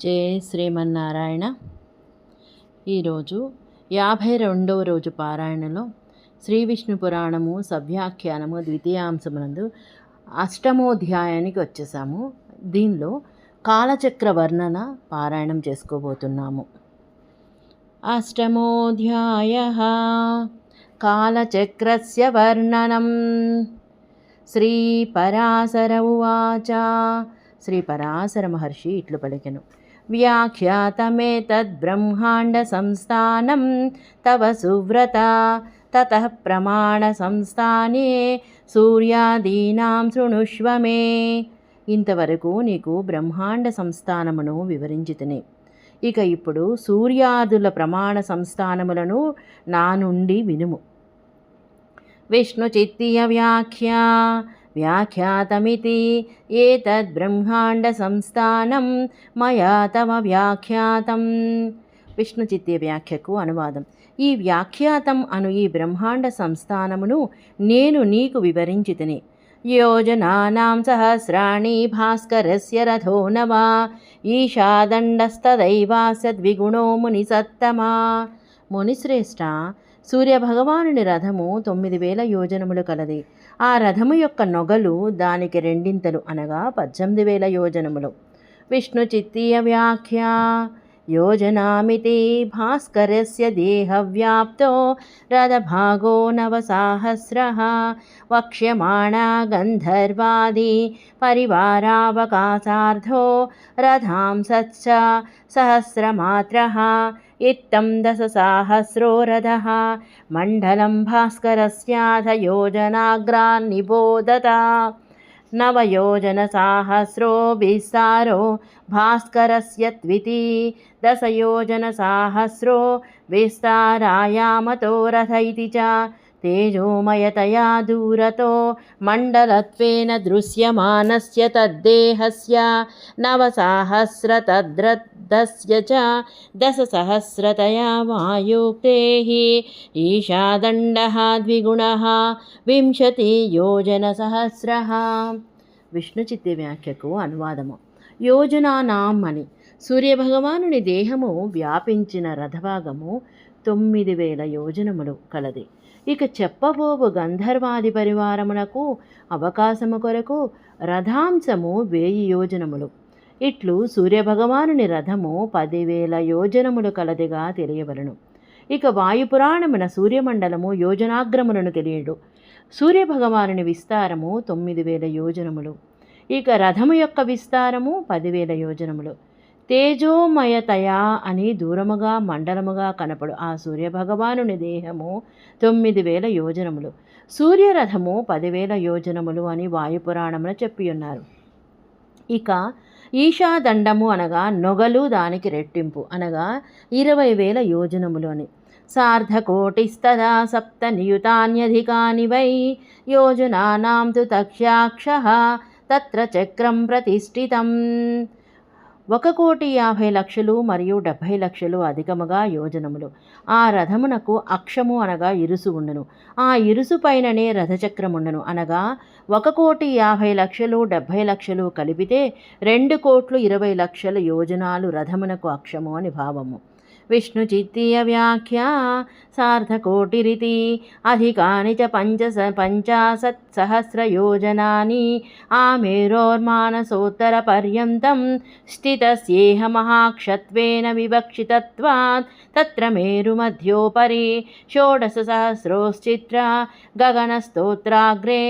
జై శ్రీమన్నారాయణ. ఈరోజు 52వ రోజు పారాయణలో శ్రీ విష్ణు పురాణము సవ్యాఖ్యానము ద్వితీయాంశమునందు అష్టమోధ్యాయానికి వచ్చేసాము. దీనిలో కాలచక్ర వర్ణన పారాయణం చేసుకోబోతున్నాము. అష్టమోధ్యాయః కాలచక్రస్య వర్ణనం. శ్రీ పరాశర ఉవాచ. శ్రీ పరాశర మహర్షి ఇట్లు పలికెను. వ్యాఖ్యాతమేతద్ బ్రహ్మాండ సంస్థానం తవ సువ్రత తతః ప్రమాణ సంస్థానే సూర్యాదీనాం శృణుష్వ మే. ఇంతవరకు నీకు బ్రహ్మాండ సంస్థానమును వివరించితిని. ఇక ఇప్పుడు సూర్యాదుల ప్రమాణ సంస్థానములను నా నుండి వినుము. విష్ణుచిత్తీయ వ్యాఖ్యా వ్యాఖ్యాతమితి ఏతద్ బ్రహ్మాండ సంస్థానం మయా తవ వ్యాఖ్యాతం. విష్ణుచిత్తీయ వ్యాఖ్యకు అనువాదం. ఈ వ్యాఖ్యాతం అను ఈ బ్రహ్మాండ సంస్థానమును నేను నీకు వివరించితిని. యోజనానాం సహస్రాణి భాస్కరస్య రథో నవా ఈశాదండస్తదైవాస్య ద్విగుణో మునిసత్తమా. మునిశ్రేష్ఠ, సూర్యభగవానుని రథము 9,000 యోజనములు కలది. ఆ రథము యొక్క నొగలు దానికి రెండింతలు అనగా 18,000 యోజనములు. విష్ణుచిత్తీయ వ్యాఖ్యా యోజనామితి భాస్కరస్య దేహవ్యాప్తో రథభాగో 9,000 వక్ష్యమాణా గంధర్వాది పరివారావకాశార్థో రథాంసచ్చ సహస్రమాత్రః ఇత్తం 10,000 రథః మండలం భాస్కరస్యాథ యోజనాగ్రాన్నిబోధత. 9,000 విస్తారో భాస్కరస్య త్వితి 10,000 విస్తారాయామతో రథ ఇతి చ. తేజోమయతయా దూరతో మండలత్వేన దృశ్యమానస్య తద్దేహస్య 9,000 తద్రథస్య చ 10,000తయా వాయుక్తేః ఈశాదండః ద్విగుణః 20 యోజనసహస్రః. విష్ణుచిత్త వ్యాఖ్యకు అనువాదము. యోజనానాం అని సూర్యభగవానుని దేహము వ్యాపించిన రథభాగము 9,000 యోజనములు కలది. ఇక చెప్పబోవు గంధర్వాది పరివారమునకు అవకాశము కొరకు రథాంశము 1000 యోజనములు. ఇట్లు సూర్యభగవానుని రథము 10,000 యోజనములు కలదిగా తెలియవలను. ఇక వాయుపురాణమున సూర్యమండలము యోజనాగ్రములను తెలియడు. సూర్యభగవానుని విస్తారము 9,000 యోజనములు. ఇక రథము యొక్క విస్తారము 10,000 యోజనములు. తేజోమయతయా అని దూరముగా మండలముగా కనపడు ఆ సూర్యభగవానుని దేహము 9,000 యోజనములు. సూర్యరథము 10,000 యోజనములు అని వాయుపురాణమున చెప్పియున్నారు. ఇక ఈశాదండము అనగా నొగలు దానికి రెట్టింపు అనగా 20,000 యోజనములు అని. సార్ధకోటిస్తదా సప్త నియుతాన్యధికాని వై యోజనానాం తు తక్ష్యాక్షః తత్ర చక్రం ప్రతిష్ఠితం. 1,50,00,000 మరియు 70,00,000 అధికముగా యోజనములు. ఆ రథమునకు అక్షము అనగా ఇరుసు ఉండును. ఆ ఇరుసు పైననే రథచక్రముండును అనగా 1,50,00,000 70,00,000 కలిపితే 2,20,00,000 యోజనాలు రథమునకు అక్షము అని భావము. విష్ణుచిత్తీయ వ్యాఖ్యా సార్ధకోటిరితి అధికాని చ 50,000 యోజనాని ఆమేరోర్మానసోత్తర పర్యంతం స్థితస్యేహ మహాక్షత్వేన వివక్షితత్వాత్ తత్ర మేరుమధ్యోపరి 16,000 గగనస్తోత్రాగ్రే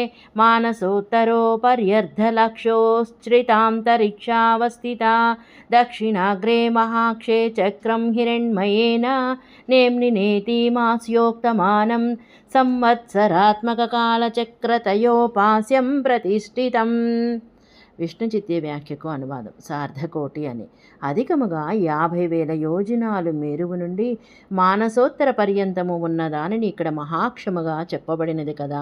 మానసోత్తరోపర్యర్ధలక్షోశ్రితాంతరిక్షావస్థితా దక్షిణాగ్రే మహాక్షే చక్రం హిరణ్మయేన నేమ్నినేతిమాస్యోక్తమానం సంవత్సరాత్మకకాలచక్రతయోపాస్యం ప్రతిష్ఠితం. విష్ణుచిత్త వ్యాఖ్యకు అనువాదం. సార్ధకోటి అని అధికముగా 50,000 యోజనాలు మేరువు నుండి మానసోత్తర పర్యంతము ఉన్న దానిని ఇక్కడ మహాక్షముగా చెప్పబడినది కదా.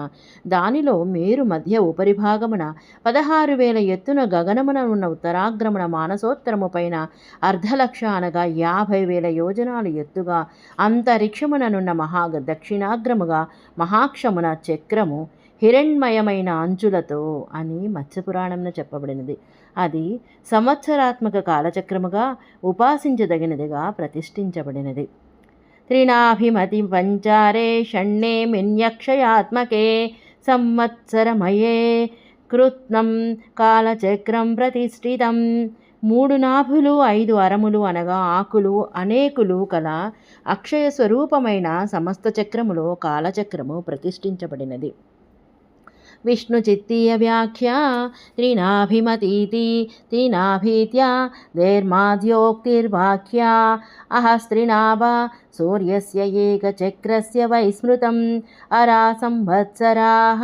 దానిలో మేరు మధ్య ఉపరిభాగమున 16,000 ఎత్తున గగనమున ఉన్న ఉత్తరాగ్రమున మానసోత్తరము పైన 1,00,000 అనగా 50,000 యోజనాలు ఎత్తుగా అంతరిక్షముననున్న దక్షిణాగ్రముగా మహాక్షమున చక్రము హిరణ్మయమైన అంచులతో అని మత్స్యపురాణంలో చెప్పబడినది. అది సంవత్సరాత్మక కాలచక్రముగా ఉపాసించదగినదిగా ప్రతిష్ఠించబడినది. త్రినాభిమతి పంచారే షణ్ణే మిన్యక్షయాత్మకే సంవత్సరమయే కృత్నం కాలచక్రం ప్రతిష్ఠితం. 3 నాభులు 5 అరములు అనగా ఆకులు అనేకులు కల అక్షయ స్వరూపమైన సమస్త చక్రములో కాలచక్రము ప్రతిష్ఠించబడినది. విష్ణు చిత్తీయ వ్యాఖ్య త్రినాభిమతీతి త్రినాభీత్యా ధైర్మాద్యోక్తిర్వాక్య అహస్త్రినాభ సూర్యస్య ఏకచక్రస్య వైస్మృతం అరా సంవత్సరాః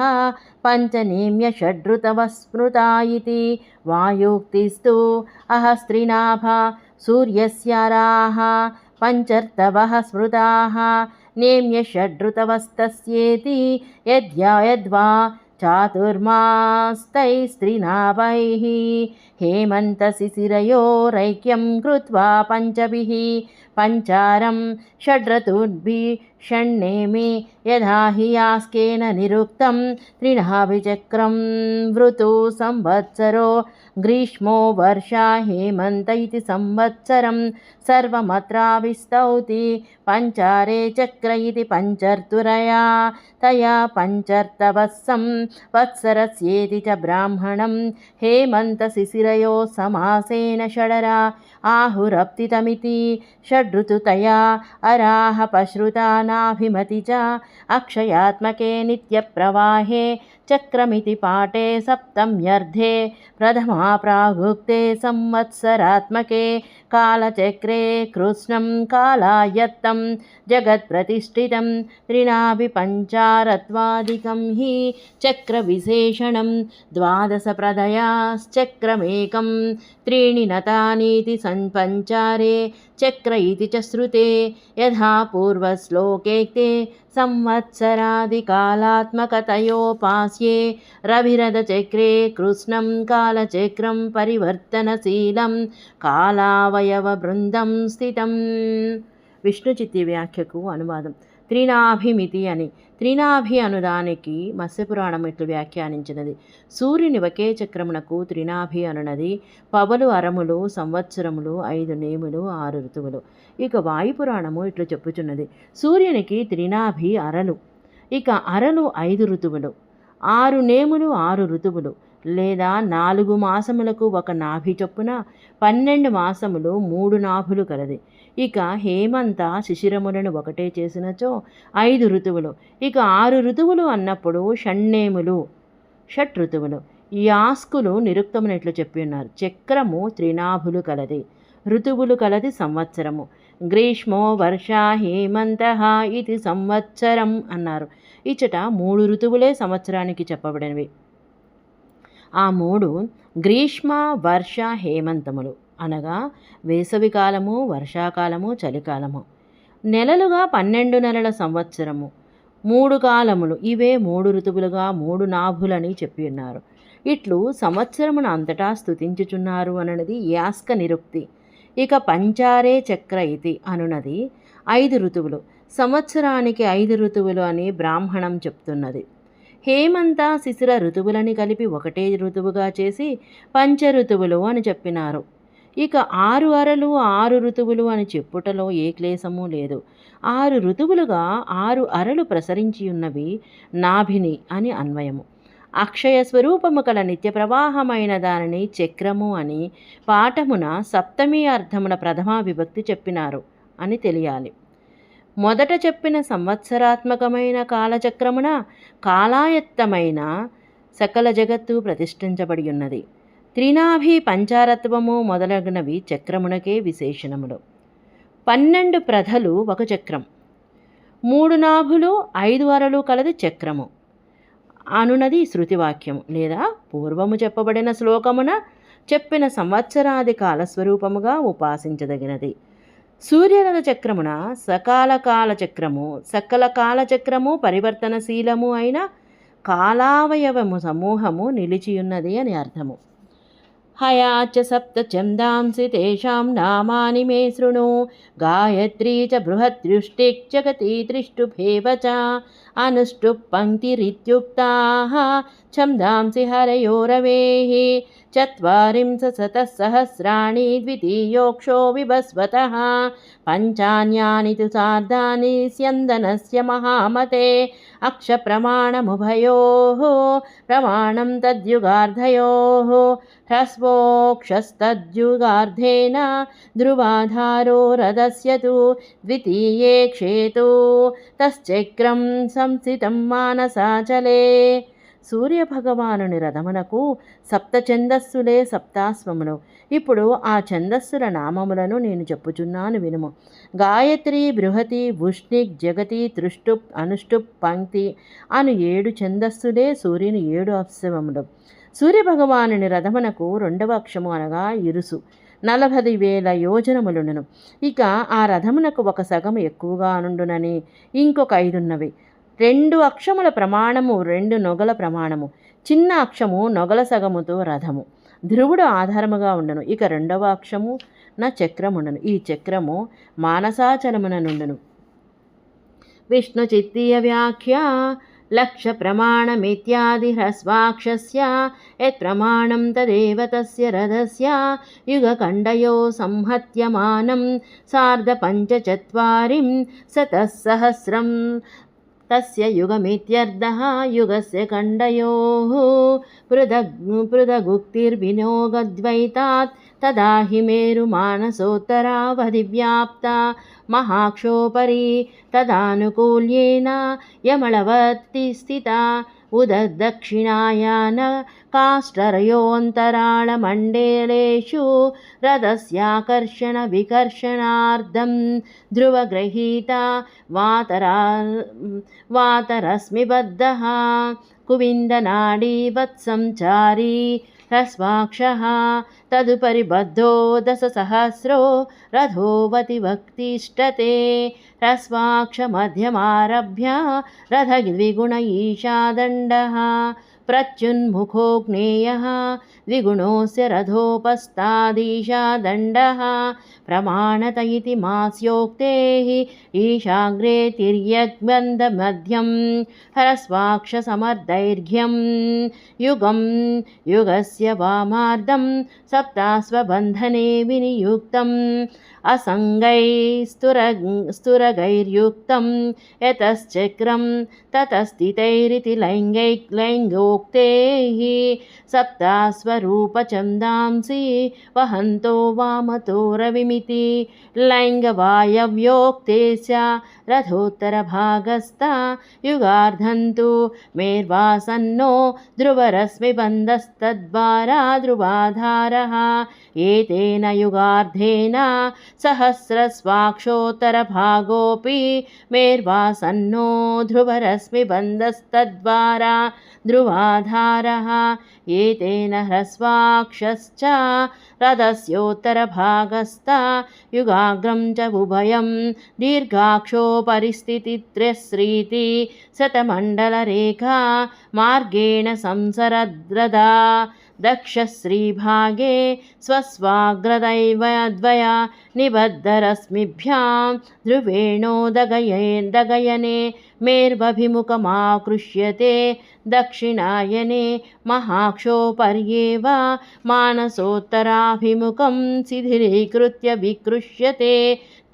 పంచనేమ్య షడ్రుతవః స్మృతా ఇతి వాయోక్తిస్తు అహస్త్రినాభ సూర్యస్యారాః పంచర్తవః స్మృతాః నేమ్య షడ్రుతవస్తస్యేతి యద్వా చాతుర్మాస్తైస్త్రినాభైః హేమంతశిశిరయోరైక్యం కృత్వా పంచభిః పంచారం షడ్రతుర్భిः షణ్ణేమి యథా హి యాస్కేన నిరుక్తం త్రినాభిచక్రం వృతు సంవత్సరో గ్రీష్మో వర్షా హేమంత ఇతి సంవత్సరం సర్వమత్రావిస్తౌతి పంచారే చక్ర ఇతి పంచర్తురయా తయా పంచర్తవః సంవత్సరస్యేతి చ బ్రాహ్మణం హేమంత శిశిరయో సమాసేన షడరా ఆహురప్తితమితి షడ్ఋతుతయా అరాహ పశ్రుతా నాభిమతి చ అక్షయాత్మకే నిత్యప్రవాహే చక్రమితి పాఠే సప్తమ్యర్థే ప్రథమా ప్రాగుక్తే సంవత్సరాత్మకే కాలచక్రే కృష్ణం కాలాయత్తం జగత్ప్రతిష్ఠితం త్రినాభి పంచారత్వాదికం హి చక్రవిశేషణం ద్వాదశ ప్రదయాశ్చక్రమేకం త్రీణి నతానీతి పంచారే చక్ర ఇతి చ శ్రుతే యథా పూర్వశ్లోకేక్తే సంవత్సరాదికాలాత్మకతయోపాస్యే రవిరథచక్రే కృష్ణం కాలచక్రం పరివర్తనశీలం కాలావయవబృందం స్థితం. విష్ణు చిత్తి వ్యాఖ్యకు అనువాదం. త్రినాభిమితి అని త్రినాభి అనుదానికి మత్స్యపురాణం ఇట్లు వ్యాఖ్యానించినది. సూర్యుని ఒకే చక్రమునకు త్రినాభి అనునది పవలు అరములు సంవత్సరములు 5 నేములు 6 ఋతువులు. ఇక వాయుపురాణము ఇట్లు చెప్పుచున్నది. సూర్యునికి త్రినాభి అరలు, ఇక అరలు 5 ఋతువులు, 6 నేములు 6 ఋతువులు, లేదా 4 మాసములకు ఒక నాభి చొప్పున 12 మాసములు 3 నాభులు కలది. ఇక హేమంత శిశిరములను ఒకటే చేసినచో 5 ఋతువులు, ఇక 6 ఋతువులు అన్నప్పుడు షణ్ణేములు షట్ఋతువులు. ఈ ఆస్కులు నిరుక్తమునట్లు చెప్పి ఉన్నారు. చక్రము త్రినాభులు కలది, ఋతువులు కలది సంవత్సరము. గ్రీష్మో వర్ష హేమంత ఇది సంవత్సరం అన్నారు. ఇచ్చట 3 ఋతువులే సంవత్సరానికి చెప్పబడినవి. ఆ 3 గ్రీష్మ వర్ష హేమంతములు అనగా వేసవికాలము, వర్షాకాలము, చలికాలము. నెలలుగా 12 నెలల సంవత్సరము. 3 కాలములు, ఇవే 3 ఋతువులుగా 3 నాభులని చెప్పి ఉన్నారు. ఇట్లు సంవత్సరమును అంతటా స్తుతించుచున్నారు అనున్నది యాస్క నిరుక్తి. ఇక పంచారే చక్ర ఇతి అనున్నది 5 ఋతువులు, సంవత్సరానికి 5 ఋతువులు అని బ్రాహ్మణం చెప్తున్నది. హేమంత శిశిర ఋతువులని కలిపి ఒకటే ఋతువుగా చేసి పంచ ఋతువులు అని చెప్పినారు. ఇక 6 అరలు 6 ఋతువులు అని చెప్పుటలో ఏ క్లేశము లేదు. 6 ఋతువులుగా 6 అరలు ప్రసరించి ఉన్నవి నాభిని అని అన్వయము. అక్షయ స్వరూపము కల నిత్య ప్రవాహమైన దానిని చక్రము అని పాఠమున సప్తమి అర్థమున ప్రథమా విభక్తి చెప్పినారు అని తెలియాలి. మొదట చెప్పిన సంవత్సరాత్మకమైన కాలచక్రమున కాలాయత్తమైన సకల జగత్తు ప్రతిష్ఠించబడి ఉన్నది. త్రినాభి పంచారత్వము మొదలగునవి చక్రమునకే విశేషణములు. 12 ప్రధలు ఒక చక్రం, 3 నాభులు 5 అరలు కలది చక్రము అనునది శృతివాక్యము లేదా పూర్వము చెప్పబడిన శ్లోకమున చెప్పిన సంవత్సరాది కాలస్వరూపముగా ఉపాసించదగినది. సూర్యరథ చక్రమున సకాల కాలచక్రము, సకల కాలచక్రము పరివర్తనశీలము అయిన కాలావయవము సమూహము నిలిచియున్నది అని అర్థము. హయాచ సప్త ఛందాంసి తేషాం నామాని మే శృణు గాయత్రీ చ బృహద్యుష్టిక్ జగతి త్రిష్టుభేవ చ अनुष्टुप् पङ्क्तिरित्युक्ताः छन्दांसि हरयोरवेः 40 द्वितीयोक्षो विभस्वतः पञ्चान्यानि तु सार्धानि स्यन्दनस्य महामते अक्षप्रमाणमुभयोः प्रमाणं तद्युगार्धयोः ह्रस्वोक्षस्तद्युगार्धेन ध्रुवाधारो रथस्य तु द्वितीये क्षेतु తశ్చక్రం సంస్థితం మానసాచలే. సూర్యభగవానుని రథమునకు సప్త ఛందస్సులే సప్తాశ్వములు. ఇప్పుడు ఆ ఛందస్సుల నామములను నేను చెప్పుచున్నాను వినుము. గాయత్రి, బృహతి, ఉష్ణిక్, జగతి, త్రిష్టుప్, అనుష్టుప్, పంక్తి అను 7 ఛందస్సులే సూర్యుని 7 అశ్వములు. సూర్యభగవానుని రథమునకు 2వ అక్షము అనగా ఇరుసు 40,000 యోజనములుండును. ఇక ఆ రథమునకు 1 సగము ఎక్కువగా నుండునని ఇంకొక 5 ఉన్నవి. 2 అక్షముల ప్రమాణము 2 నొగల ప్రమాణము. చిన్న అక్షము నొగల సగముతో రథము ధ్రువుడు ఆధారముగా ఉండను. ఇక 2వ అక్షము నా చక్రముండను. ఈ చక్రము మానసాచలమున నుండును. విష్ణు చిత్తీయ వ్యాఖ్య లక్ష ప్రమాణమిత్యాది హ్రస్వాక్షస్య యత్ప్రమాణం తదేవ తస్య రథస్య యుగకండయో సంహత్యమానం సార్ధపంచచత్వారిం సతస్సహస్రం తస్య యుగమిత్యర్థః యుగస్య కండయోః పృథగుక్తిర్వినియోగద్వైతాత్ తదా హి మేరు మానసోత్తరావధివ్యాప్తా మహాక్షోపరి తదానుకూల్యేన యమళవర్తి స్థితా ఉదదక్షిణాయాన కాష్టరయోऽन्तరాళమండలేషు రథస్యాకర్షణ వికర్షణార్థం ధ్రువగృహీత వాతరశ్మిబద్ధః కువిందనాడీవత్సంచారీ హ్రస్వాక్షः తదుపరి బద్ధో 10,000 రథోవతివక్తిష్టతే హ్రస్వాక్షమధ్యమారభ్య రథద్విగుణ ఈశాదండः ప్రత్యున్ముఖో జ్ఞేయः ద్విగుణోऽस्य రథోపస్థాదీశాదండः ప్రమాణత ఇతి మాస్యోక్తేః ఈశాగ్రే తిర్యగ్బంధమధ్యం హ్రస్వాక్షసమర్దైర్ఘ్యం యుగం యుగస్య వామార్ధం సప్తాశ్వబంధనే వినియుక్తం असङ्गैस्तुरगैर्युक्तं यतश्चक्रं ततस्थितैरिति लैङ्गोक्तेः सप्तास्वरूपछन्दांसि वहन्तो वामतो रविमिति लैङ्गवायव्योक्तेस्य रथोत्तरभागस्था युगार्धन्तु मेर्वासन्नो ध्रुवरश्मिबन्धस्तद्वारा ध्रुवाधारः एतेन युगार्धेन सहस्रस्वाक्षोत्तरभागोऽपि मेर्वासन्नो ध्रुवरश्मिबन्धस्तद्वारा ध्रुवाधारः एतेन ह्रस्वाक्षश्च रथस्योत्तरभागस्था युगाग्रं च उभयं दीर्घाक्षो परिस्थितित्रयश्रीति शतमण्डलरेखा मार्गेण संसरद्रदा दक्षश्रीभागे स्वस्वाग्रदैवद्वया निबद्धरश्मिभ्यां ध्रुवेणोदगयने मेर्वभिमुखमाकृष्यते दक्षिणायने महाक्षोपर्येव मानसोत्तराभिमुखं शिथिलीकृत्य विकृष्यते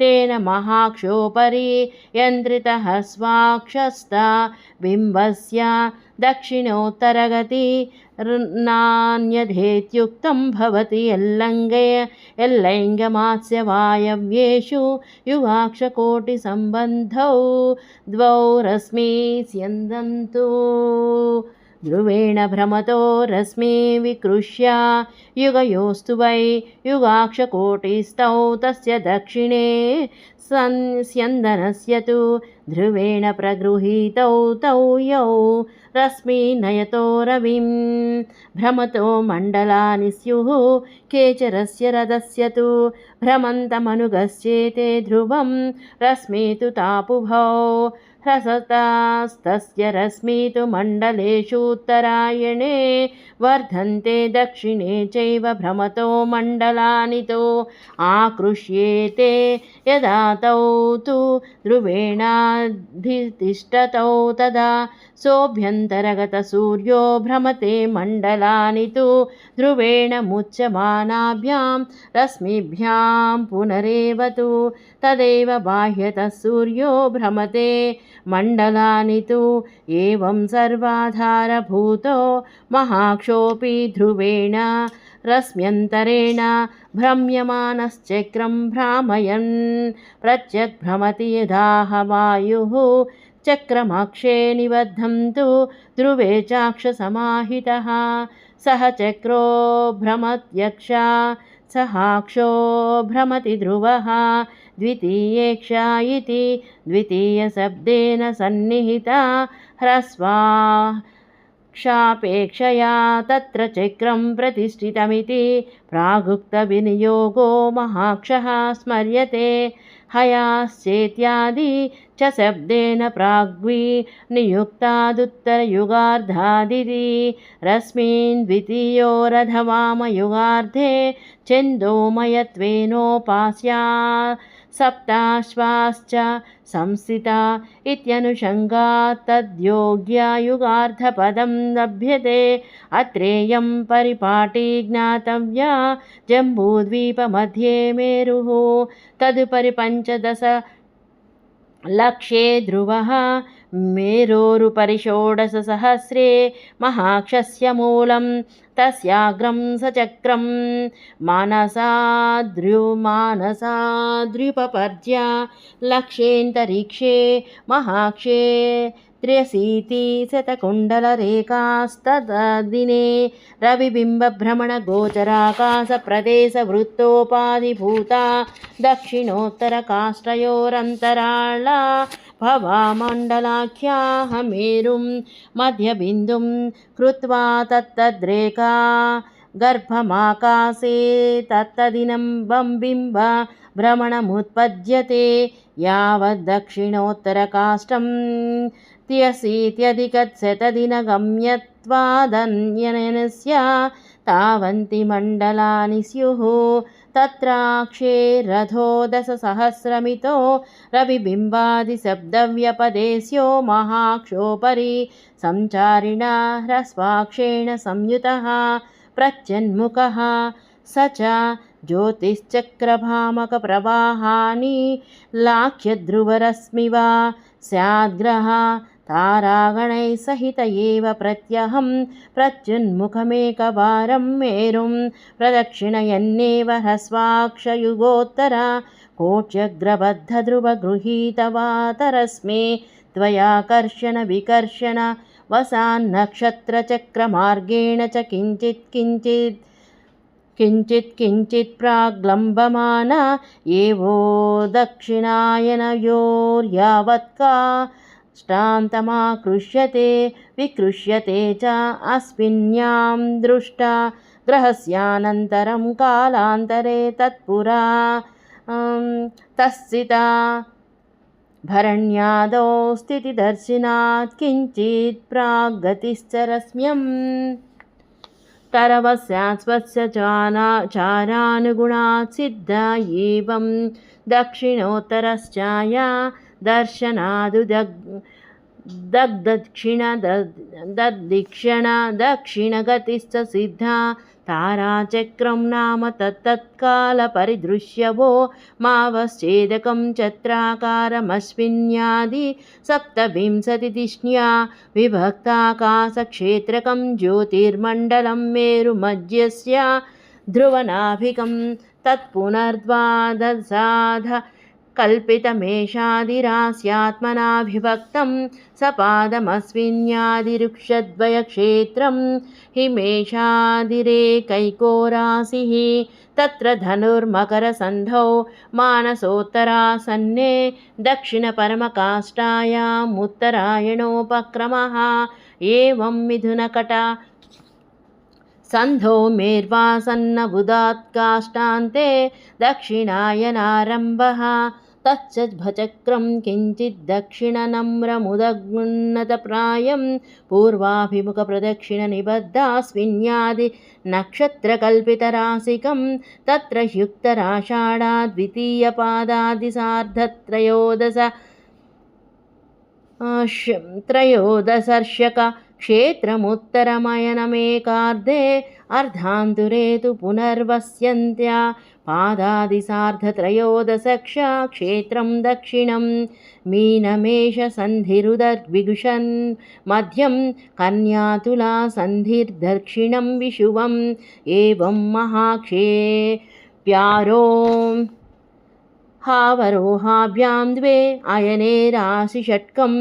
तेन महाक्षोपरि यन्त्रितः स्वाक्षस्था बिम्बस्य दक्षिणोत्तरगति नान्यथेत्युक्तं भवति यल्लैङ्गमास्य वायव्येषु युगाक्षकोटिसम्बन्धौ द्वौ रश्मी स्यन्दन्तु ध्रुवेण भ्रमतो रश्मी विकृष्य युगयोस्तु वै युगाक्षकोटिस्थौ तस्य दक्षिणे स्यन्दनस्य तु ध्रुवेण प्रगृहीतौ तौ यौ रश्मी नयतो रविं भ्रमतो मण्डलानि स्युः केचरस्य रथस्य तु भ्रमन्तमनुगस्येते ध्रुवं रश्मी तु तापुभौ ह्रसतास्तस्य रश्मी तु मण्डलेषु उत्तरायणे वर्धन्ते दक्षिणे चैव भ्रमतो मण्डलानि तु आकृष्येते यदा तौ तु ध्रुवेणाधितिष्ठतौ तदा सोऽभ्यन्तरगतसूर्यो भ्रमते मण्डलानि तु ध्रुवेण मुच्यमानाभ्यां रश्मिभ्यां पुनरेव तु तदेव बाह्यतः सूर्यो भ्रमते मण्डलानि तु एवं सर्वाधारभूतो महाक्षोऽपि ध्रुवेण रश्म्यन्तरेण भ्रम्यमानश्चक्रं भ्रामयन् प्रत्यग्भ्रमति यदाह वायुः चक्रमक्षे निबद्धं तु ध्रुवे चाक्षसमाहितः सह चक्रो भ्रमत्यक्षा सहाक्षो भ्रमति ध्रुवः द्वितीयेक्षा इति द्वितीयशब्देन सन्निहिता ह्रस्वाक्षापेक्षया तत्र चक्रं प्रतिष्ठितमिति प्रागुक्तविनियोगो महाक्षः स्मर्यते हयाश्चेत्यादि च शब्देन प्राग्विनियुक्तादुत्तरयुगार्धादिति रश्मीन् द्वितीयोरधवामयुगार्धे छन्दोमयत्वेनोपास्या सप्ताश्वाश्च संस्थिता इत्यनुषङ्गात् तद्योग्यायुगार्धपदं लभ्यते अत्रेयं परिपाटी ज्ञातव्या जम्बूद्वीपमध्ये मेरुः तदुपरि 15 लक्षे ध्रुवः मेरोरुपरि 16सहस्रे महाक्षस्य मूलं तस्याग्रं सचक्रं मानसाद्र्युपपर्ज्य लक्षेऽन्तरिक्षे महाक्षे 83 शतकुण्डलरेखास्तद्दिने रविबिम्बभ्रमणगोचराकाशप्रदेशवृत्तोपाधिभूता दक्षिणोत्तरकाष्ठयोरन्तराळा भवामण्डलाख्याः मेरुं मध्यबिन्दुं कृत्वा तत्तद्रेखा गर्भमाकाशे तत्तदिनं बिम्ब भ्रमणमुत्पद्यते यावद्दक्षिणोत्तरकाष्ठं 83 तावन्ति मण्डलानि स्युः तत्राक्षे रथो 10,000मितो रविबिम्बादिशब्दव्यपदेस्यो महाक्षोपरि संचारिणा ह्रस्वाक्षेण संयुतः प्रत्यन्मुखः स च ज्योतिश्चक्रभामकप्रवाहानि लाख्यध्रुवरश्मिवा स्याद्ग्रह तारागणैः सहित एव प्रत्यहं प्रत्युन्मुखमेकवारं मेरुं प्रदक्षिणयन्नेव ह्रस्वाक्षयुगोत्तर कोट्यग्रबद्धध्रुवगृहीतवातरस्मे त्वयाकर्षण विकर्षण वसान्नक्षत्रचक्रमार्गेण च किञ्चित् प्राग्लम्बमान एवो दक्षिणायनयोर्यावत्काष्ठान्तमाकृष्यते विकृष्यते च अस्मिन्यां दृष्टा ग्रहस्यानन्तरं कालान्तरे तत्पुरा तस्सिता भरण्यादौ स्थितिदर्शिनात् किञ्चित् प्राग्गतिश्च रश्म्यम् तरवस्यात् स्वस्य चारानुगुणात् सिद्ध एवं दक्षिणोत्तरश्चाया दक्षिणगतिश्च सिद्धा ताराचक्रं नाम तत्कालपरिदृश्यवो मावश्चेदकं चत्राकारमश्विन्यादि 27 विभक्ताकाशक्षेत्रकं ज्योतिर्मण्डलं मेरुमध्यस्य ध्रुवनाभिकं तत्पुनर्द्वादशाध कल्पितमेषादिरास्यात्मनाभिभक्तं सपादमस्मिन्यादिरुक्षद्वयक्षेत्रं हिमेषादिरेकैको राशिः तत्र धनुर्मकरसन्धौ मानसोत्तरासन्ने दक्षिणपरमकाष्ठायामुत्तरायणोपक्रमः एवं मिथुनकटा सन्धौ मेर्वासन्नबुधात् काष्ठान्ते दक्षिणायनारम्भः తచ్చద్భచక్రం కించిద్దక్షిణనమ్రముదగున్నతప్రాయం పూర్వాభిముఖ ప్రదక్షిణ నిబద్ధాస్మిన్యాది నక్షత్రకల్పితరాసికం తత్ర హ్యుక్తరాషాఢా ద్వితీయపాదాదిసార్ధత్రయోదశ त्रयोदशर्षक क्षेत्रमुत्तरमयनमेकार्धे अर्धान्तुरे तु पुनर्वस्यन्त्या पादादिसार्धत्रयोदशक्ष क्षेत्रं दक्षिणं मीनमेषसन्धिरुदर्विगुषन् मध्यं कन्यातुला सन्धिर्दक्षिणं विषुवम् एवं महाक्षे प्यारो हावरोहाभ्यां द्वे अयने राशिषट्कं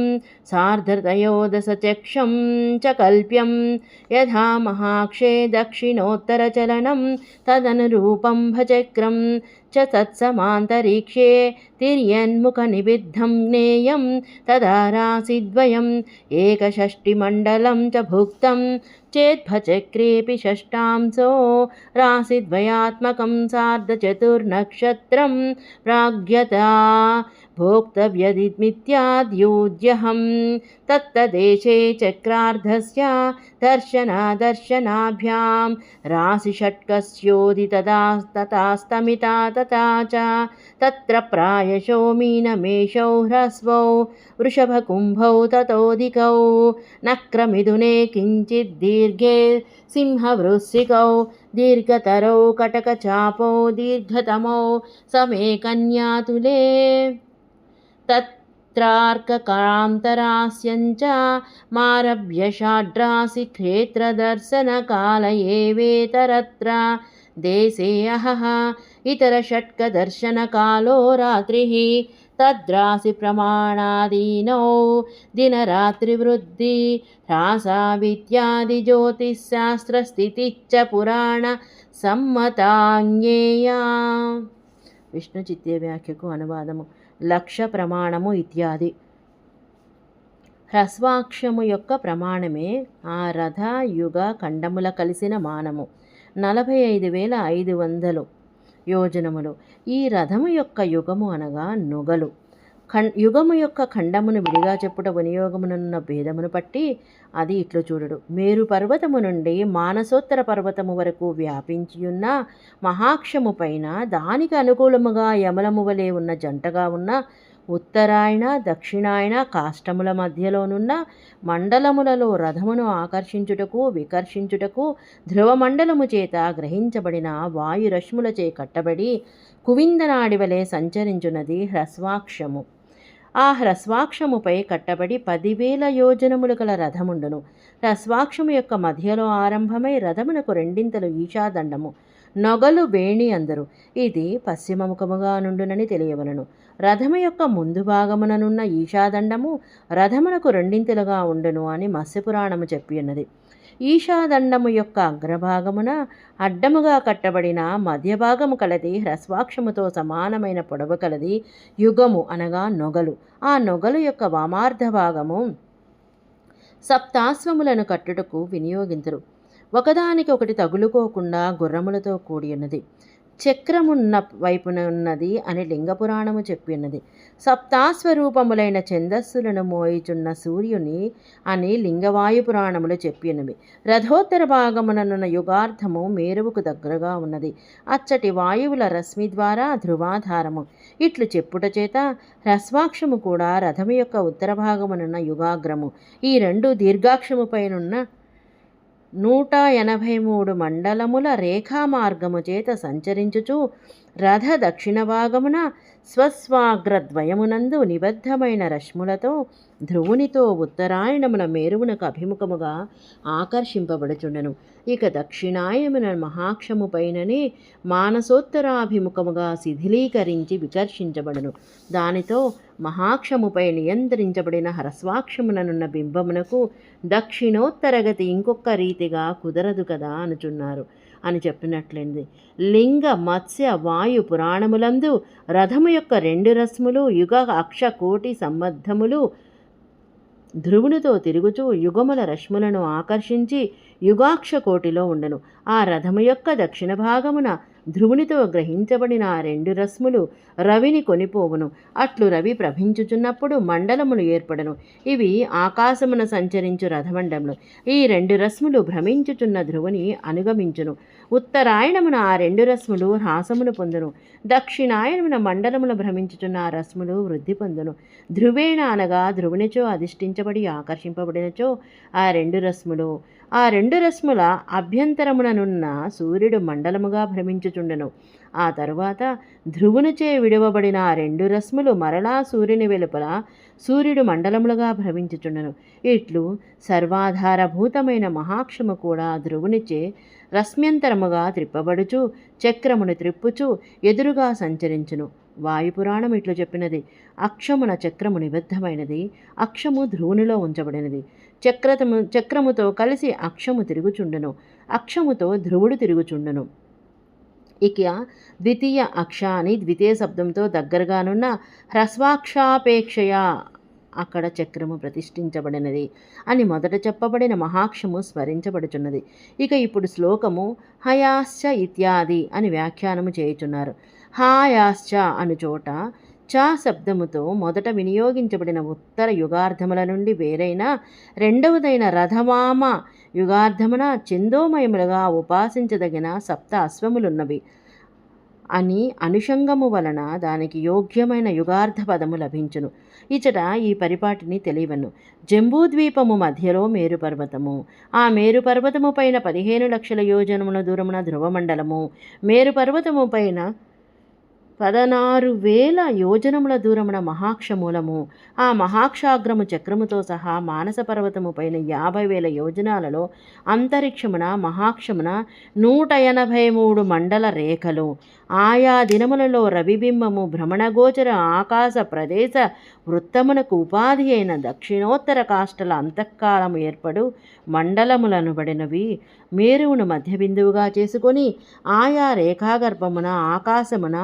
सार्धत्रयोदशचक्षं च कल्प्यं यथा महाक्षे दक्षिणोत्तरचलनं तदनुरूपं भचक्रं च तत्समान्तरिक्षे तिर्यन्मुखनिबिद्धं ज्ञेयं तदा राशिद्वयम् एकषष्टिमण्डलं च भुक्तं चेद्भचक्रेऽपि षष्ठांशो राशिद्वयात्मकं सार्धचतुर्नक्षत्रं प्राज्ञता भोक्तव्यदिमित्याद्योज्यहं तत्तदेशे चक्रार्धस्य दर्शनाभ्यां राशिषट्कस्योदितदास्तमिता तथा च तत्र प्रायशो मीनमेषौ ह्रस्वौ वृषभकुम्भौ ततोऽधिकौ नक्रमिथुने किञ्चिद्दीर्घे सिंहवृश्चिकौ दीर्घतरौ कटकचापौ दीर्घतमौ समे कन्यातुले तत्रार्ककान्तरास्यञ्च मारभ्य षाड्रासि क्षेत्रदर्शनकाल एवेतरत्र देशे अहः इतरषट्कदर्शनकालो रात्रिः तद्राशि प्रमाणादीनौ दिनरात्रिवृद्धि ह्रासावित्यादिज्योतिषशास्त्रस्थितिश्च पुराण సమ్మతాజ్ఞేయా. విష్ణు చిత్య వ్యాఖ్యకు అనువాదము. లక్ష ప్రమాణము ఇత్యాది. హ్రస్వాక్షము యొక్క ప్రమాణమే ఆ రథ యుగ ఖండముల కలిసిన మానము 45,500 యోజనములు. ఈ రథము యొక్క యుగము అనగా నొగలు. యుగము యొక్క ఖండమును విడిగా చెప్పుట వినియోగమునున్న భేదమును బట్టి అది ఇట్లు చూడడు. మేరు పర్వతము నుండి మానసోత్తర పర్వతము వరకు వ్యాపించియున్న మహాక్షము పైన దానికి అనుకూలముగా యమలము వలె ఉన్న జంటగా ఉన్న ఉత్తరాయణ దక్షిణాయన కాష్టముల మధ్యలోనున్న మండలములలో రథమును ఆకర్షించుటకు వికర్షించుటకు ధ్రువమండలము చేత గ్రహించబడిన వాయురశ్ములచే కట్టబడి కువిందనాడి వలె సంచరించున్నది హ్రస్వాక్షము. ఆ హ్రస్వాక్షముపై కట్టబడి 10,000 యోజనములు గల రథముండును. హ్రస్వాక్షము యొక్క మధ్యలో ఆరంభమై రథమునకు రెండింతలు ఈశాదండము నొగలు వేణి అందరు. ఇది పశ్చిమముఖముగా నుండునని తెలియవలను. రథము యొక్క ముందు భాగముననున్న ఈశాదండము రథమునకు రెండింతలుగా ఉండును అని మత్స్యపురాణము చెప్పి ఉన్నది. ఈశాదండము యొక్క అగ్రభాగమున అడ్డముగా కట్టబడిన మధ్యభాగము కలది హ్రస్వాక్షముతో సమానమైన పొడవు కలది యుగము అనగా నొగలు. ఆ నొగలు యొక్క వామార్ధ భాగము సప్తాశ్వములను కట్టుటకు వినియోగింతురు. ఒకదానికి ఒకటి తగులుకోకుండా గుర్రములతో కూడి ఉన్నది. చక్రమున్న వైపున ఉన్నది అని లింగపురాణము చెప్పిన్నది. సప్తాస్వరూపములైన ఛందస్సులను మోయిచున్న సూర్యుని అని లింగవాయు పురాణములు చెప్పినవి. రథోత్తర భాగముననున్న యుగార్థము మేరువుకు దగ్గరగా ఉన్నది. అచ్చటి వాయువుల రశ్మి ద్వారా ధ్రువాధారము. ఇట్లు చెప్పుట చేత హ్రస్వాక్షము కూడా రథము యొక్క ఉత్తర భాగమునున్న యుగాగ్రము. ఈ రెండు దీర్ఘాక్షముపైనున్న 183 మండలముల రేఖా మార్గము చేత సంచరించుచు రథ దక్షిణ భాగమున స్వస్వాగ్రద్వయమునందు నిబద్ధమైన రశ్ములతో ధ్రువునితో ఉత్తరాయణమున మేరువునకు అభిముఖముగా ఆకర్షింపబడుచుండెను. ఇక దక్షిణాయమున మహాక్షము పైననే మానసోత్తరాభిముఖముగా శిథిలీకరించి వికర్షించబడును. దానితో మహాక్షముపై నియంత్రించబడిన హ్రస్వాక్షముననున్న బింబమునకు దక్షిణోత్తరగతి ఇంకొక రీతిగా కుదరదు కదా అనుచున్నారు అని చెప్పినట్లయింది. లింగ మత్స్య వాయు పురాణములందు రథము యొక్క 2 రశ్ములు యుగ అక్ష కోటి సంబద్ధములు ధ్రువునితో తిరుగుచూ యుగముల రశ్ములను ఆకర్షించి యుగాక్ష కోటిలో ఉండెను. ఆ రథము యొక్క దక్షిణ భాగమున ధ్రువునితో గ్రహించబడిన ఆ 2 రశ్ములు రవిని కొనిపోవును. అట్లు రవి ప్రభవించుచున్నప్పుడు మండలములు ఏర్పడను. ఇవి ఆకాశమున సంచరించు రథమండములు. ఈ 2 రశ్ములు భ్రమించుచున్న ధ్రువుని అనుగమించును. ఉత్తరాయణమున ఆ 2 రశ్ములు హ్రాసమును పొందును. దక్షిణాయనమున మండలముల భ్రమించుచున్న ఆ రశ్ములు వృద్ధి పొందును. ధ్రువేణ అనగా ధ్రువునిచో అధిష్ఠించబడి ఆకర్షింపబడినచో ఆ 2 రశ్ములు, ఆ 2 రశ్ముల అభ్యంతరముననున్న సూర్యుడు మండలముగా భ్రమించుచుండెను. ఆ తరువాత ధ్రువునిచే విడువబడిన ఆ 2 రశ్ములు మరలా సూర్యుని వెలుపల సూర్యుడు మండలములుగా భ్రమించుచుండెను. ఇట్లు సర్వాధారభూతమైన మహాక్షము కూడా ధ్రువునిచే రశ్మ్యంతరముగా త్రిప్పబడుచు చక్రమును త్రిప్పుచు ఎదురుగా సంచరించును. వాయుపురాణం ఇట్లు చెప్పినది. అక్షమున చక్రము నిబద్ధమైనది, అక్షము ధ్రువునిలో ఉంచబడినది. చక్రముతో కలిసి అక్షము తిరుగుచుండును, అక్షముతో ధ్రువుడు తిరుగుచుండును. ఇక ద్వితీయ అక్ష అని ద్వితీయ శబ్దంతో దగ్గరగానున్న హ్రస్వాక్షాపేక్షయ అక్కడ చక్రము ప్రతిష్ఠించబడినది అని మొదట చెప్పబడిన మహాక్షము స్మరించబడుచున్నది. ఇక ఇప్పుడు శ్లోకము హయాశ్చ ఇత్యాది అని వ్యాఖ్యానము చేయుచున్నారు. హాయాశ్చ అను చోట చ శబ్దముతో మొదట వినియోగించబడిన ఉత్తర యుగార్ధముల నుండి వేరైన రెండవదైన రథవామ యుగార్ధమున చందోమయములుగా ఉపాసించదగిన సప్త అశ్వములున్నవి అని అనుషంగము వలన దానికి యోగ్యమైన యుగార్ధ పదము లభించును. ఇచట ఈ పరిపాటిని తెలియవను. జంబూద్వీపము మధ్యలో మేరుపర్వతము, ఆ మేరుపర్వతము పైన 15 లక్షల యోజనముల దూరమున ధ్రువమండలము, మేరుపర్వతము పైన 16,000 యోజనముల దూరమున మహాక్షమూలము, ఆ మహాక్షాగ్రము చక్రముతో సహా మానస పర్వతము పైన 50,000 యోజనాలలో అంతరిక్షమున మహాక్షమున 183 మండల రేఖలు, ఆయా దినములలో రవిబింబము భ్రమణగోచర ఆకాశ ప్రదేశ వృత్తమునకు ఉపాధి అయిన దక్షిణోత్తర కాష్టల అంతఃకాలము ఏర్పడు మండలములనుబడినవి మేరువును మధ్య బిందువుగా చేసుకొని ఆయా రేఖాగర్భమున ఆకాశమున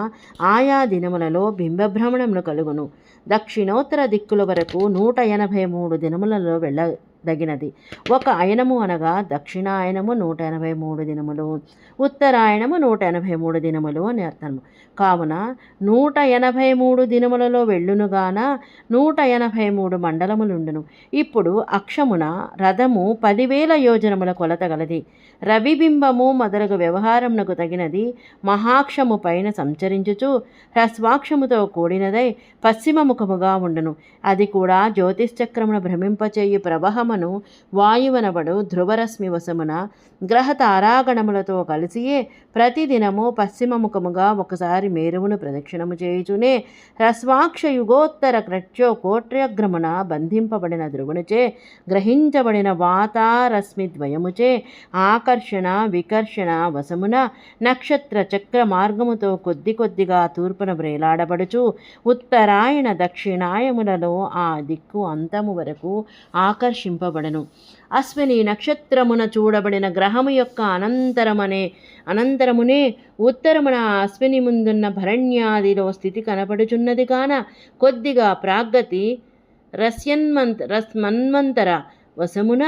ఆయా దినములలో బింబభ్రమణమును కలుగును. దక్షిణోత్తర దిక్కుల వరకు 183 దినములలో వెళ్ళదగినది. ఒక అయనము అనగా దక్షిణాయనము 183 దినములు, ఉత్తరాయణము 183 దినములు అని అర్థము. కావున 183 దినములలో వెళ్ళునుగాన 183 మండలములుండును. ఇప్పుడు అక్షమున రథము 10,000 యోజనముల కొలత గలది. రవిబింబము మొదలగు వ్యవహారమునకు తగినది మహాక్షము పైన సంచరించుచు హ్రస్వాక్షముతో కూడినదై పశ్చిమ ముఖముగా ఉండును. అది కూడా జ్యోతిశ్చక్రమును భ్రమింపచేయు ప్రవహమును వాయువనబడు ధ్రువరశ్మి వశమున గ్రహ తారాగణములతో కలిసియే ప్రతిదినము పశ్చిమ ముఖముగా ఒకసారి మేరువును ప్రదక్షిణము చేయుచునే హ్రస్వాక్ష యుగోత్తర కోట్ర్యగ్రమున బంధింపబడిన ధ్రువునిచే గ్రహించబడిన వాతారశ్మి ద్వయముచే ఆకర్షణ వికర్షణ వశమున నక్షత్ర చక్ర మార్గముతో కొద్ది కొద్దిగా తూర్పున వ్రేలాడబడుచు ఉత్తరాయణ దక్షిణాయములలో ఆ దిక్కు అంతము వరకు ఆకర్షింపబడను. అశ్విని నక్షత్రమున చూడబడిన గ్రహము యొక్క అనంతరమునే ఉత్తరమున అశ్విని ముందున్న భరణ్యాదిలో స్థితి కనపడుచున్నది కాన కొద్దిగా ప్రాగ్గతి రస్మన్వంతర వశమున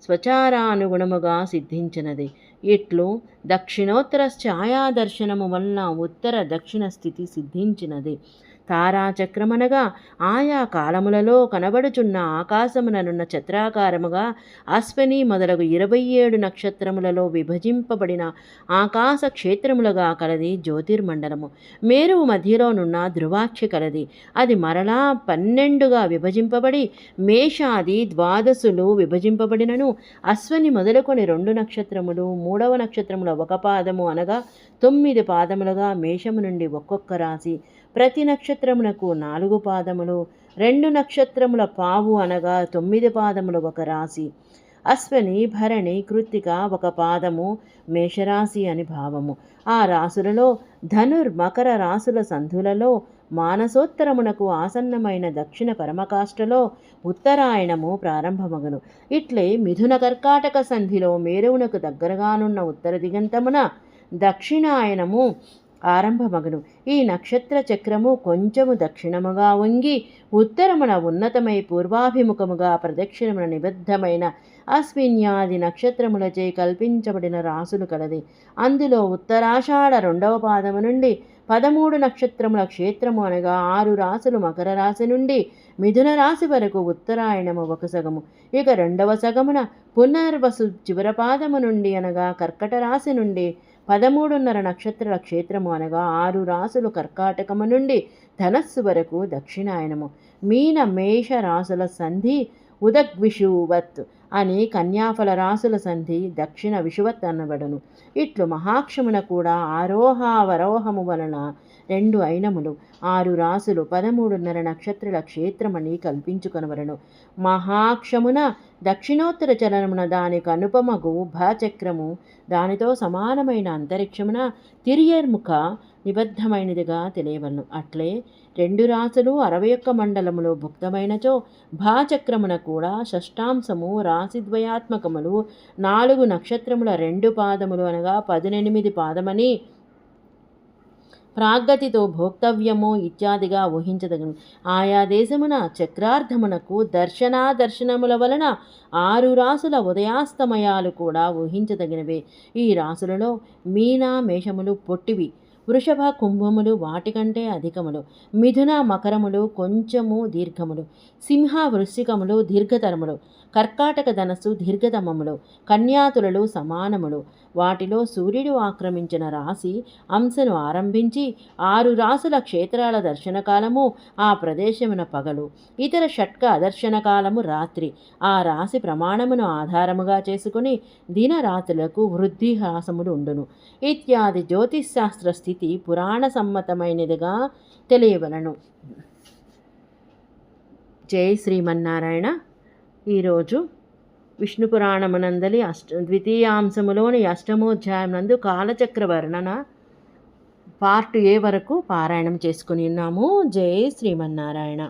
స్వచారానుగుణముగా సిద్ధించినది. ఇట్లు దక్షిణోత్తర ఛాయాదర్శనము వలన ఉత్తర దక్షిణ స్థితి సిద్ధించినది. తారాచక్రమనగా ఆయా కాలములలో కనబడుచున్న ఆకాశముననున్న ఛత్రాకారముగా అశ్విని మొదలగు 27 నక్షత్రములలో విభజింపబడిన ఆకాశ క్షేత్రములుగా కలది జ్యోతిర్మండలము. మేరువు మధ్యలోనున్న ధ్రువాక్షి కలది. అది మరలా 12గా విభజింపబడి మేషాది ద్వాదశులు విభజింపబడినను అశ్విని మొదలుకొని 2 నక్షత్రములు, 3వ నక్షత్రముల 1 పాదము అనగా 9 పాదములుగా మేషము నుండి ఒక్కొక్క రాశి, ప్రతి నక్షత్రమునకు 4 పాదములు, 2 నక్షత్రముల పావు అనగా 9 పాదములు 1 రాశి, అశ్విని భరణి కృత్తిక 1 పాదము మేషరాశి అని భావము. ఆ రాశులలో ధనుర్మకర రాశుల సంధులలో మానసోత్తరమునకు ఆసన్నమైన దక్షిణ పరమకాష్టలో ఉత్తరాయణము ప్రారంభమగును. ఇట్లే మిథున కర్కాటక సంధిలో మేరువునకు దగ్గరగానున్న ఉత్తర దిగంతమున దక్షిణాయనము ఆరంభమగును. ఈ నక్షత్ర చక్రము కొంచెము దక్షిణముగా వంగి ఉత్తరమున ఉన్నతమై పూర్వాభిముఖముగా ప్రదక్షిణమున నిబద్ధమైన అశ్విన్యాది నక్షత్రములచే కల్పించబడిన రాసులు కలది. అందులో ఉత్తరాషాఢ 2వ పాదము నుండి 13 నక్షత్రముల క్షేత్రము అనగా 6 రాసులు మకర రాశి నుండి మిథున రాశి వరకు ఉత్తరాయణము 1 సగము. ఇక 2వ సగమున పునర్వసు చివరి పాదము నుండి అనగా కర్కట రాశి నుండి 13.5 నక్షత్రాల క్షేత్రము అనగా 6 రాసులు కర్కాటకము నుండి ధనస్సు వరకు దక్షిణాయనము. మీన మేష రాసుల సంధి ఉదగ్విషువత్ అని, కన్యాఫల రాసుల సంధి దక్షిణ విషువత్ అనబడును. ఇట్లు మహాక్షమున కూడా ఆరోహావరోహము వలన 2 అయినములు 6 రాసులు 13.5 నక్షత్రాల క్షేత్రమని కల్పించుకొనవలను. మహాక్షమున దక్షిణోత్తర చలనమున దానికి అనుపమగు భచక్రము, దానితో సమానమైన అంతరిక్షమున తిర్యర్ముఖ నిబద్ధమైనదిగా తెలియవలను. అట్లే 2 రాసులు 61 మండలములు భుక్తమైనచో భాచక్రమున కూడా షష్టాంశము రాశిద్వయాత్మకములు 4 నక్షత్రముల 2 పాదములు అనగా 18 పాదమని ప్రాగతితో భోక్తవ్యము ఇత్యాదిగా ఊహించదగను. ఆయా దేశమున చక్రార్థమునకు దర్శనాదర్శనముల వలన 6 రాసుల ఉదయాస్తమయాలు కూడా ఊహించదగినవే. ఈ రాసులలో మీన మేషములు పొట్టివి, వృషభ కుంభములు వాటికంటే అధికములు, మిథున మకరములు కొంచెము దీర్ఘములు, సింహ వృశ్చికములు దీర్ఘతరములు, కర్కాటక ధనస్సు దీర్ఘతమములు, కన్యాతులలు సమానములు. వాటిలో సూర్యుడు ఆక్రమించిన రాశి అంశను ఆరంభించి 6 రాసుల క్షేత్రాల దర్శనకాలము ఆ ప్రదేశమున పగలు, ఇతర షట్క అదర్శనకాలము రాత్రి. ఆ రాశి ప్రమాణమును ఆధారముగా చేసుకుని దినరాత్రులకు వృద్ధి హ్రాసములు ఉండును. ఇత్యాది జ్యోతిశాస్త్ర స్థితి పురాణ సమ్మతమైనదిగా తెలియవలను. జై శ్రీమన్నారాయణ. ఈరోజు విష్ణు పురాణమునందలి ద్వితీయాంశములోని 8వ నందు కాలచక్ర వర్ణన పార్ట్ A వరకు పారాయణం చేసుకుని ఉన్నాము. జై శ్రీమన్నారాయణ.